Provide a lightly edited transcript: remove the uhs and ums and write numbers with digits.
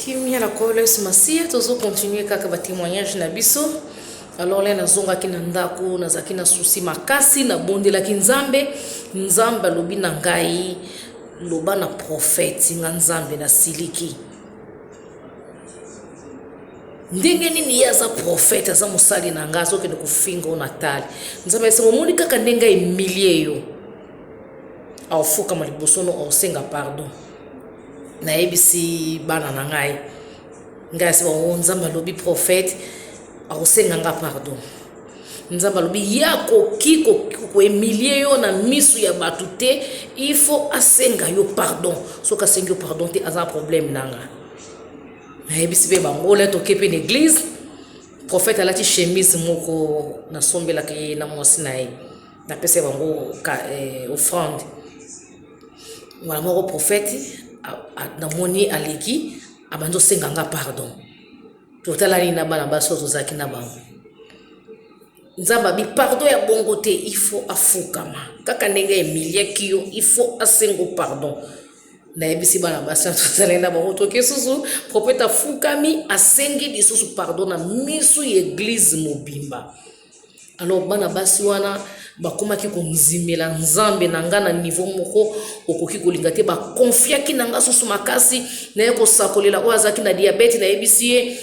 Kimia la Koles Masia, tozo continuer kaka ba témoignage na biso. Alors là nazonga ki na ndako nazaki na susi makasi na bondela ki nzambe lobi na ngai loba na prophète nga nzambe na siliki. Ndenge nini yaza prophète aza musali na nga soki ne kufinga o natali. Nzambe se momoni kaka ndenga emilie yo. Afuka malibosono o senga pardon. Na ebisi bana na ngai. Ngai se ba nzambe lobi prophète akosenga nga pardon. Nzamba lobi yako kiko emilie yo na misu ya batute, il faut asenga yo pardon. Soka senga yo pardon te aza problème nanga. Na ebisi be bangola to kepe l'église. Prophète alati chemise moko na sombela ki na mwasi na ye. Na pese bango offrande. Wala moko prophète na moni aleki abando senga nga pardon. Totala ni na bana baso tozaki na bango. Nzamba bi pardon ya bongo te, il faut afukama. Kaka ndenge emilie kiyo, il faut asengo pardon. Na ebisi bana baso tozala na bango to kesusu prophète afukami asengi lisusu pardon na misu église mobimba. Alors bana basi wana bakoma ki konzimela nzambe na nga na niveau moko okoki kolinga te ba confia ki nanga susu makasi na yeko sakolela o azaki na diabète na ebisi